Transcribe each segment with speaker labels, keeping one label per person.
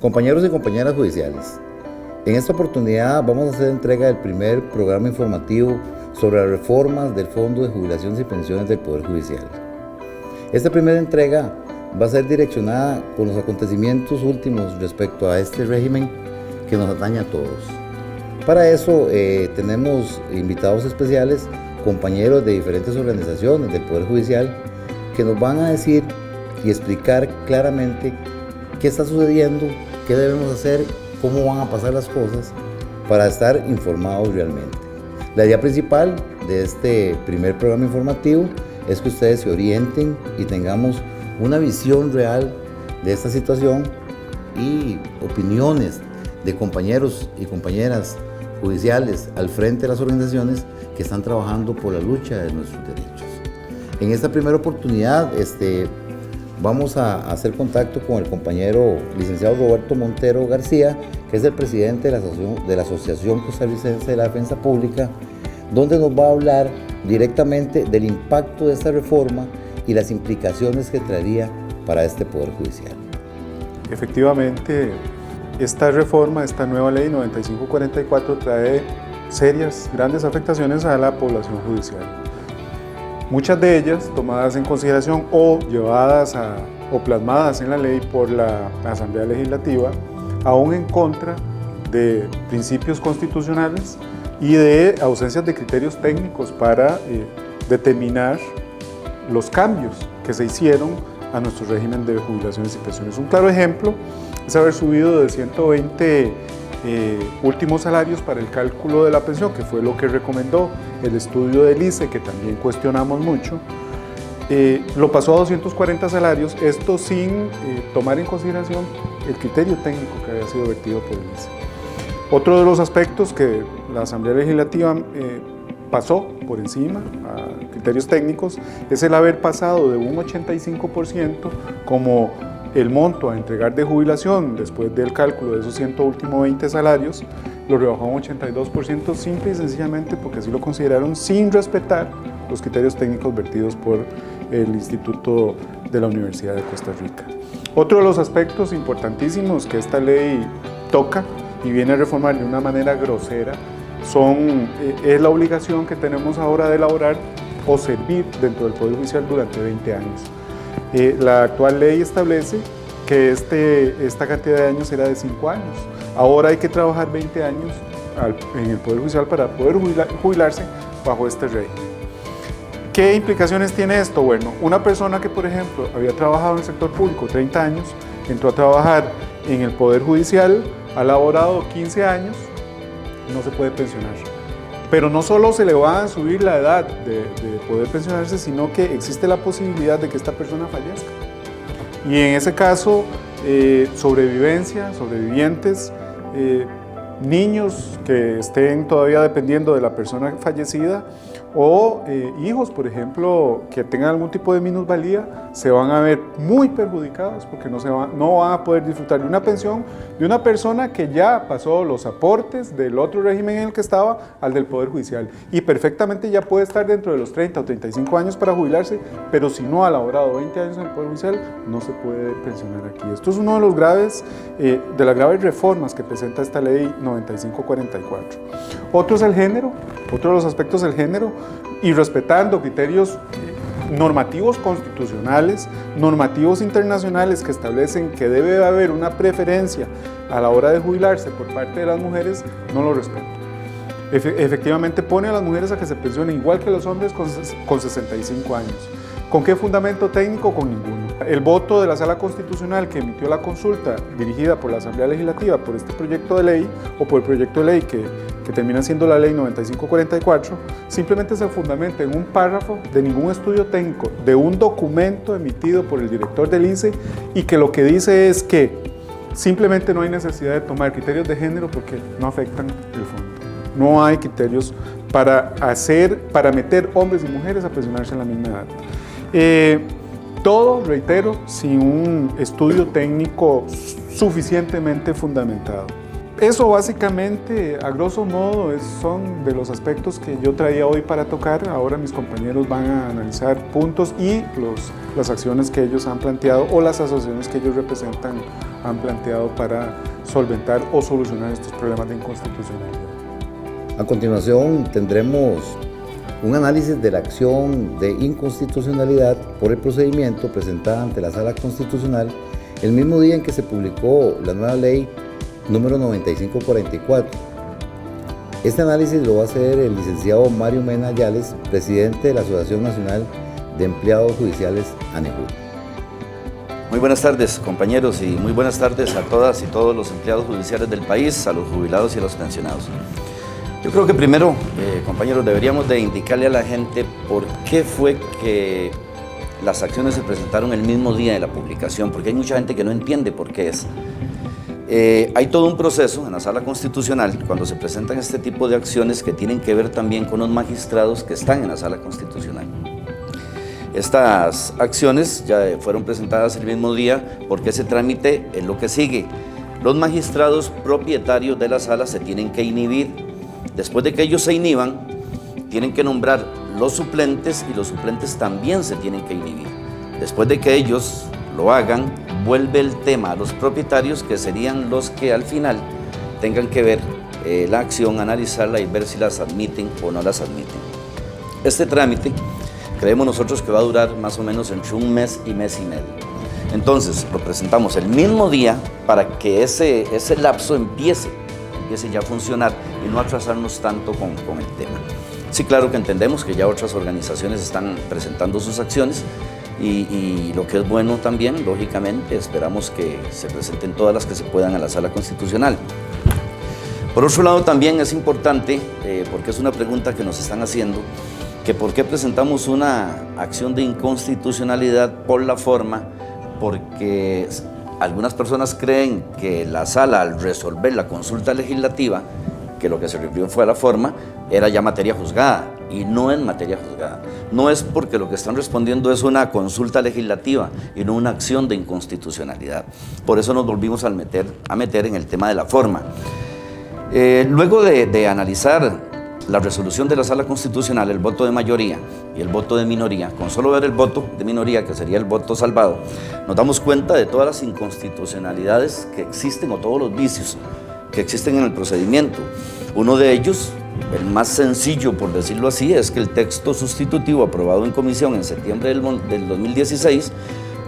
Speaker 1: Compañeros y compañeras judiciales, en esta oportunidad vamos a hacer entrega del primer programa informativo sobre las reformas del Fondo de Jubilaciones y Pensiones del Poder Judicial. Esta primera entrega va a ser direccionada con los acontecimientos últimos respecto a este régimen que nos atañe a todos. Para eso tenemos invitados especiales, compañeros de diferentes organizaciones del Poder Judicial, que nos van a decir y explicar claramente qué está sucediendo, qué debemos hacer, cómo van a pasar las cosas para estar informados realmente. La idea principal de este primer programa informativo es que ustedes se orienten y tengamos una visión real de esta situación y opiniones de compañeros y compañeras judiciales al frente de las organizaciones que están trabajando por la lucha de nuestros derechos. En esta primera oportunidad vamos a hacer contacto con el compañero licenciado Roberto Montero García, que es el presidente de la Asociación Costarricense de la Defensa Pública, donde nos va a hablar directamente del impacto de esta reforma y las implicaciones que traería para este Poder Judicial.
Speaker 2: Efectivamente, esta reforma, esta nueva ley 9544 trae serias, grandes afectaciones a la población judicial. Muchas de ellas tomadas en consideración o llevadas o plasmadas en la ley por la Asamblea Legislativa, aún en contra de principios constitucionales y de ausencias de criterios técnicos para determinar los cambios que se hicieron a nuestro régimen de jubilaciones y pensiones. Un claro ejemplo es haber subido de 120 últimos salarios para el cálculo de la pensión, que fue lo que recomendó el estudio del ICE, que también cuestionamos mucho. Lo pasó a 240 salarios, esto sin tomar en consideración el criterio técnico que había sido vertido por el ICE. Otro de los aspectos que la Asamblea Legislativa pasó por encima a criterios técnicos es el haber pasado de un 85% como el monto a entregar de jubilación después del cálculo de esos 120 salarios, lo rebajó a un 82% simple y sencillamente porque así lo consideraron sin respetar los criterios técnicos vertidos por el Instituto de la Universidad de Costa Rica. Otro de los aspectos importantísimos que esta ley toca y viene a reformar de una manera grosera es la obligación que tenemos ahora de elaborar o servir dentro del Poder Judicial durante 20 años. La actual ley establece que esta cantidad de años era de 5 años. Ahora hay que trabajar 20 años en el Poder Judicial para poder jubilarse bajo este régimen. ¿Qué implicaciones tiene esto? Bueno, una persona que, por ejemplo, había trabajado en el sector público 30 años, entró a trabajar en el Poder Judicial, ha laborado 15 años, no se puede pensionar. Pero no solo se le va a subir la edad de poder pensionarse, sino que existe la posibilidad de que esta persona fallezca. Y en ese caso, sobrevivientes, niños que estén todavía dependiendo de la persona fallecida o hijos, por ejemplo, que tengan algún tipo de minusvalía, se van a ver muy perjudicados porque no van a poder disfrutar de una pensión de una persona que ya pasó los aportes del otro régimen en el que estaba al del Poder Judicial y perfectamente ya puede estar dentro de los 30 o 35 años para jubilarse, pero si no ha laborado 20 años en el Poder Judicial, no se puede pensionar aquí. Esto es uno de las graves reformas que presenta esta ley 9544. Otro es el género, otro de los aspectos del género, y respetando criterios normativos constitucionales, normativos internacionales que establecen que debe haber una preferencia a la hora de jubilarse por parte de las mujeres, no lo respeta. Efectivamente pone a las mujeres a que se pensionen igual que los hombres con 65 años. ¿Con qué fundamento técnico? Con ninguno. El voto de la Sala Constitucional que emitió la consulta dirigida por la Asamblea Legislativa por este proyecto de ley o por el proyecto de ley que termina siendo la ley 9544, simplemente se fundamenta en un párrafo de ningún estudio técnico, de un documento emitido por el director del ICE y que lo que dice es que simplemente no hay necesidad de tomar criterios de género porque no afectan el fondo. No hay criterios para meter hombres y mujeres a pensionarse en la misma edad. Todo, reitero, sin un estudio técnico suficientemente fundamentado. Eso básicamente, a grosso modo, son de los aspectos que yo traía hoy para tocar. Ahora mis compañeros van a analizar puntos y las acciones que ellos han planteado o las asociaciones que ellos representan han planteado para solventar o solucionar estos problemas de inconstitucionalidad.
Speaker 1: A continuación tendremos un análisis de la acción de inconstitucionalidad por el procedimiento presentada ante la Sala Constitucional el mismo día en que se publicó la nueva ley número 9544. Este análisis lo va a hacer el licenciado Mario Mena Yales, presidente de la Asociación Nacional de Empleados Judiciales, ANEJUD.
Speaker 3: Muy buenas tardes, compañeros, y muy buenas tardes a todas y todos los empleados judiciales del país, a los jubilados y a los pensionados. Yo creo que primero, compañeros, deberíamos de indicarle a la gente por qué fue que las acciones se presentaron el mismo día de la publicación, porque hay mucha gente que no entiende por qué es. Hay todo un proceso en la Sala Constitucional cuando se presentan este tipo de acciones que tienen que ver también con los magistrados que están en la Sala Constitucional. Estas acciones ya fueron presentadas el mismo día porque ese trámite es lo que sigue. Los magistrados propietarios de la sala se tienen que inhibir. Después de que ellos se inhiban, tienen que nombrar los suplentes y los suplentes también se tienen que inhibir. Después de que ellos lo hagan, vuelve el tema a los propietarios, que serían los que al final tengan que ver la acción, analizarla y ver si las admiten o no las admiten. Este trámite creemos nosotros que va a durar más o menos entre un mes y mes y medio. Entonces lo presentamos el mismo día para que ese lapso empiece ya a funcionar y no atrasarnos tanto con el tema. Sí, claro que entendemos que ya otras organizaciones están presentando sus acciones y lo que es bueno también, lógicamente, esperamos que se presenten todas las que se puedan a la Sala Constitucional. Por otro lado, también es importante, porque es una pregunta que nos están haciendo, que por qué presentamos una acción de inconstitucionalidad por la forma, porque algunas personas creen que la sala, al resolver la consulta legislativa, que lo que se refirió fue a la forma, era ya materia juzgada, y no es materia juzgada. No es porque lo que están respondiendo es una consulta legislativa y no una acción de inconstitucionalidad. Por eso nos volvimos a meter en el tema de la forma. Luego de analizar la resolución de la Sala Constitucional, el voto de mayoría y el voto de minoría, con solo ver el voto de minoría, que sería el voto salvado, nos damos cuenta de todas las inconstitucionalidades que existen o todos los vicios que existen en el procedimiento. Uno de ellos, el más sencillo por decirlo así, es que el texto sustitutivo aprobado en comisión en septiembre del 2016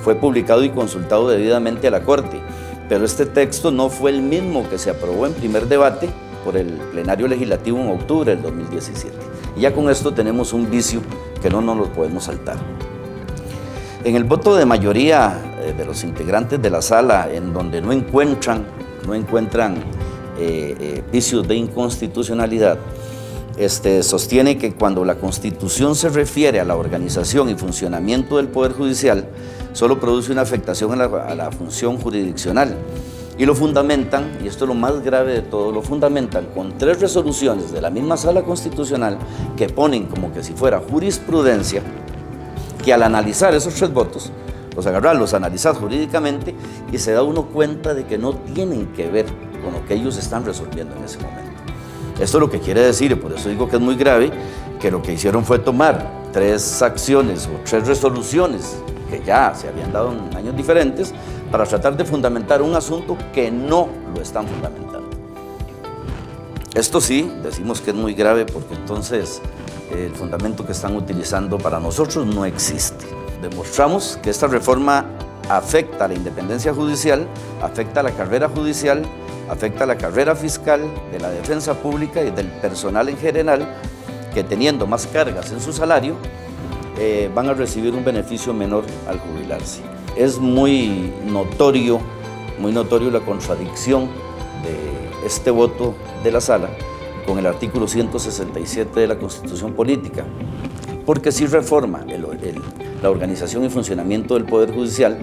Speaker 3: fue publicado y consultado debidamente a la Corte, pero este texto no fue el mismo que se aprobó en primer debate por el plenario legislativo en octubre del 2017. Y ya con esto tenemos un vicio que no nos lo podemos saltar. En el voto de mayoría de los integrantes de la sala, en donde no encuentran vicios de inconstitucionalidad, sostiene que cuando la Constitución se refiere a la organización y funcionamiento del Poder Judicial, solo produce una afectación a la función jurisdiccional. Y lo fundamentan, y esto es lo más grave de todo, lo fundamentan con 3 resoluciones de la misma Sala Constitucional que ponen como que si fuera jurisprudencia, que al analizar esos 3 votos, los analizar jurídicamente y se da uno cuenta de que no tienen que ver con lo que ellos están resolviendo en ese momento. Esto es lo que quiere decir, y por eso digo que es muy grave, que lo que hicieron fue tomar 3 acciones o 3 resoluciones que ya se habían dado en años diferentes para tratar de fundamentar un asunto que no lo están fundamentando. Esto sí, decimos que es muy grave porque entonces el fundamento que están utilizando para nosotros no existe. Demostramos que esta reforma afecta a la independencia judicial, afecta a la carrera judicial, afecta a la carrera fiscal, de la defensa pública y del personal en general, que teniendo más cargas en su salario, van a recibir un beneficio menor al jubilarse. Es muy notorio la contradicción de este voto de la sala con el artículo 167 de la Constitución Política, porque sí reforma la organización y funcionamiento del Poder Judicial,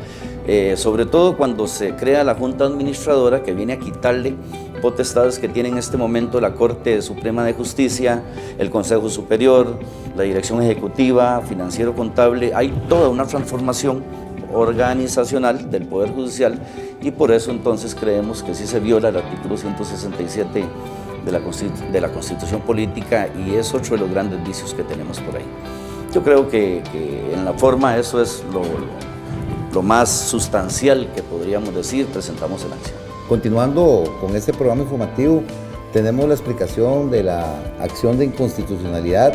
Speaker 3: sobre todo cuando se crea la Junta Administradora, que viene a quitarle potestades que tiene en este momento la Corte Suprema de Justicia, el Consejo Superior, la Dirección Ejecutiva, Financiero Contable. Hay toda una transformación organizacional del Poder Judicial, y por eso entonces creemos que sí se viola el artículo 167 de la Constitución Política, y es otro de los grandes vicios que tenemos por ahí. Yo creo que en la forma eso es lo más sustancial que podríamos decir, presentamos en acción.
Speaker 1: Continuando con este programa informativo, tenemos la explicación de la acción de inconstitucionalidad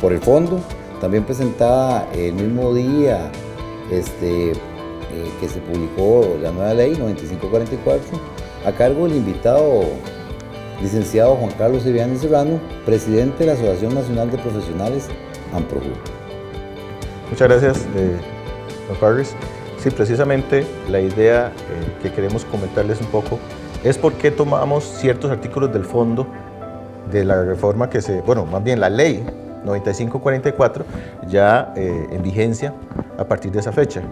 Speaker 1: por el fondo, también presentada el mismo día que se publicó la nueva ley 9544, a cargo del invitado licenciado Juan Carlos Viviani Serrano, presidente de la Asociación Nacional de Profesionales, ANPROJU.
Speaker 4: Muchas gracias, don Parris. Sí, precisamente la idea que queremos comentarles un poco es por qué tomamos ciertos artículos del fondo de la reforma más bien la ley 9544, ya en vigencia a partir de esa fecha.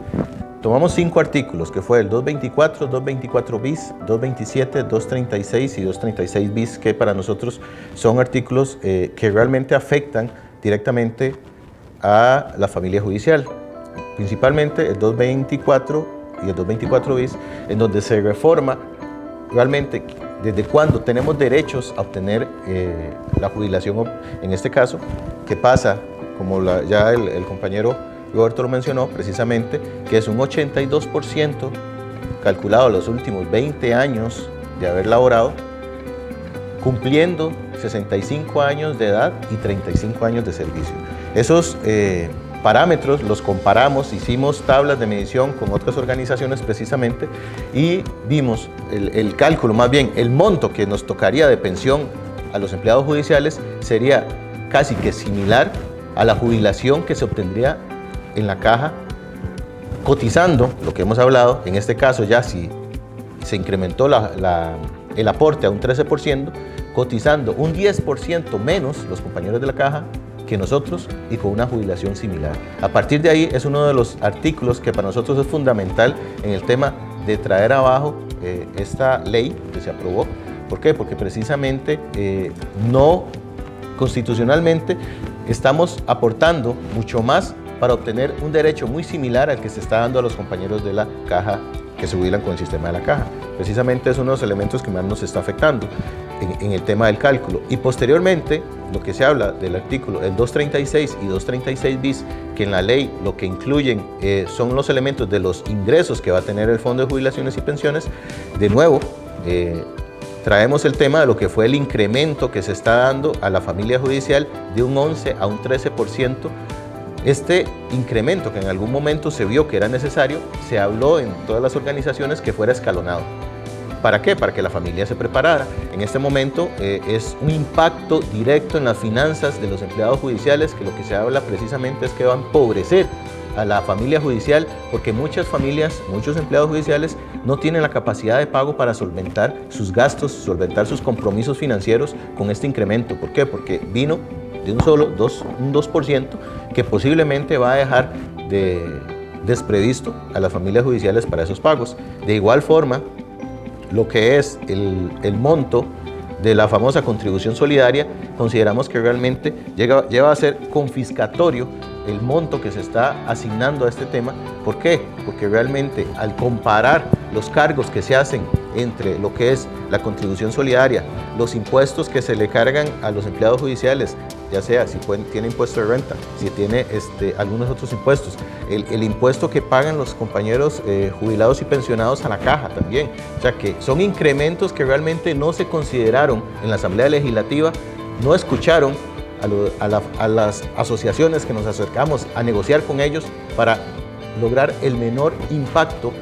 Speaker 4: Tomamos 5 artículos, que fue el 224, 224 bis, 227, 236 y 236 bis, que para nosotros son artículos que realmente afectan directamente a la familia judicial. Principalmente el 224 y el 224 bis, en donde se reforma realmente desde cuándo tenemos derechos a obtener la jubilación, en este caso, que pasa, como ya el compañero Roberto lo mencionó precisamente, que es un 82% calculado los últimos 20 años de haber laborado, cumpliendo 65 años de edad y 35 años de servicio. Esos parámetros los comparamos, hicimos tablas de medición con otras organizaciones precisamente y vimos el cálculo, más bien el monto que nos tocaría de pensión a los empleados judiciales sería casi que similar a la jubilación que se obtendría en la caja cotizando, lo que hemos hablado, en este caso ya si se incrementó el aporte a un 13%, cotizando un 10% menos los compañeros de la caja que nosotros y con una jubilación similar. A partir de ahí es uno de los artículos que para nosotros es fundamental en el tema de traer abajo esta ley que se aprobó. ¿Por qué? Porque precisamente no constitucionalmente estamos aportando mucho más para obtener un derecho muy similar al que se está dando a los compañeros de la caja que se jubilan con el sistema de la caja. Precisamente es uno de los elementos que más nos está afectando en el tema del cálculo. Y posteriormente, lo que se habla del artículo, el 236 y 236 bis, que en la ley lo que incluyen son los elementos de los ingresos que va a tener el Fondo de Jubilaciones y Pensiones. De nuevo, traemos el tema de lo que fue el incremento que se está dando a la familia judicial de un 11 a un 13%. Este incremento que en algún momento se vio que era necesario, se habló en todas las organizaciones que fuera escalonado. ¿Para qué? Para que la familia se preparara. En este momento es un impacto directo en las finanzas de los empleados judiciales, que lo que se habla precisamente es que va a empobrecer a la familia judicial, porque muchas familias, muchos empleados judiciales no tienen la capacidad de pago para solventar sus gastos, solventar sus compromisos financieros con este incremento. ¿Por qué? Porque vino de un 2%, que posiblemente va a dejar desprevisto a las familias judiciales para esos pagos. De igual forma, lo que es el monto de la famosa contribución solidaria, consideramos que realmente lleva a ser confiscatorio el monto que se está asignando a este tema. ¿Por qué? Porque realmente al comparar los cargos que se hacen entre lo que es la contribución solidaria, los impuestos que se le cargan a los empleados judiciales, ya sea si tiene impuesto de renta, si tiene algunos otros impuestos, el impuesto que pagan los compañeros jubilados y pensionados a la caja también. O sea que son incrementos que realmente no se consideraron en la Asamblea Legislativa, no escucharon a las asociaciones que nos acercamos a negociar con ellos para lograr el menor impacto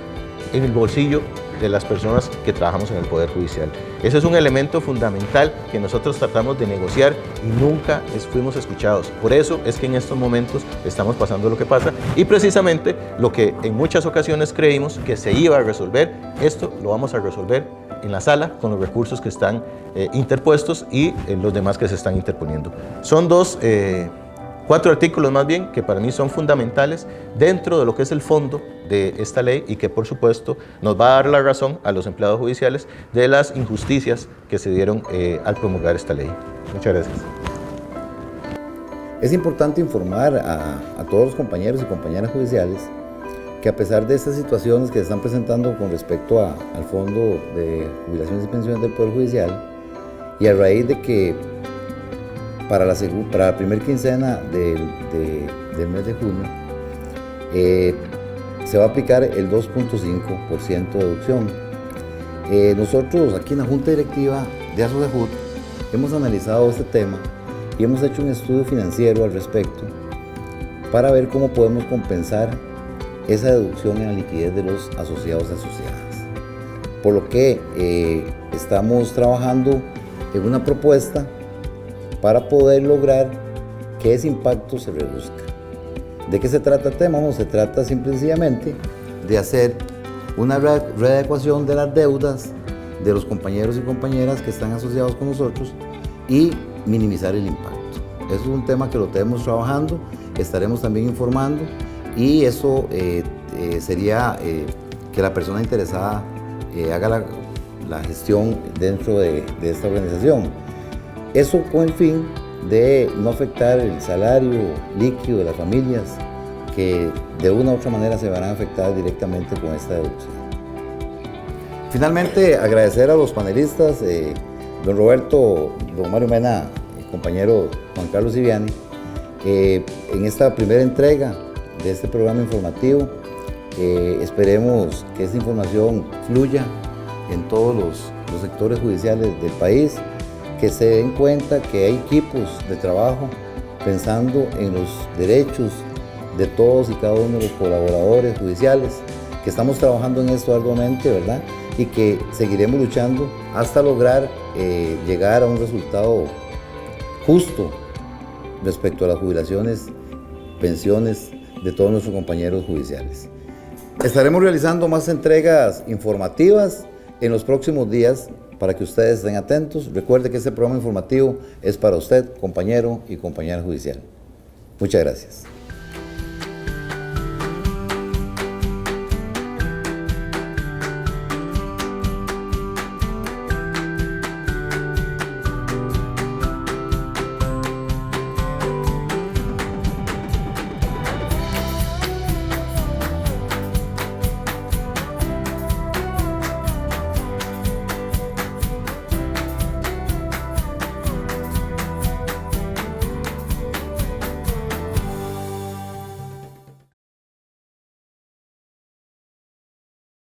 Speaker 4: en el bolsillo de las personas que trabajamos en el Poder Judicial. Ese es un elemento fundamental que nosotros tratamos de negociar y nunca fuimos escuchados. Por eso es que en estos momentos estamos pasando lo que pasa, y precisamente lo que en muchas ocasiones creímos que se iba a resolver, esto lo vamos a resolver en la sala con los recursos que están interpuestos y los demás que se están interponiendo. Son 4 artículos más bien que para mí son fundamentales dentro de lo que es el fondo de esta ley, y que por supuesto nos va a dar la razón a los empleados judiciales de las injusticias que se dieron al promulgar esta ley. Muchas gracias.
Speaker 1: Es importante informar a todos los compañeros y compañeras judiciales que a pesar de estas situaciones que se están presentando con respecto al Fondo de Jubilaciones y Pensiones del Poder Judicial, y a raíz de que para la primera quincena del mes de junio se va a aplicar el 2.5% de deducción. Nosotros aquí en la Junta Directiva de ASODEJUT hemos analizado este tema y hemos hecho un estudio financiero al respecto para ver cómo podemos compensar esa deducción en la liquidez de los asociados y asociadas. Por lo que estamos trabajando en una propuesta para poder lograr que ese impacto se reduzca. ¿De qué se trata el tema? No, se trata simple y sencillamente de hacer una readecuación de las deudas de los compañeros y compañeras que están asociados con nosotros y minimizar el impacto. Eso es un tema que lo tenemos trabajando, estaremos también informando, y eso sería que la persona interesada haga la gestión dentro de esta organización. Eso con el fin de no afectar el salario líquido de las familias que de una u otra manera se verán afectadas directamente con esta deducción. Finalmente, agradecer a los panelistas, don Roberto, don Mario Mena, el compañero Juan Carlos Viviani, en esta primera entrega de este programa informativo. Esperemos que esta información fluya en todos los sectores judiciales del país, que se den cuenta que hay equipos de trabajo pensando en los derechos de todos y cada uno de los colaboradores judiciales, que estamos trabajando en esto arduamente, ¿verdad? Y que seguiremos luchando hasta lograr llegar a un resultado justo respecto a las jubilaciones, pensiones de todos nuestros compañeros judiciales. Estaremos realizando más entregas informativas en los próximos días para que ustedes estén atentos. Recuerde que este programa informativo es para usted, compañero y compañera judicial. Muchas gracias.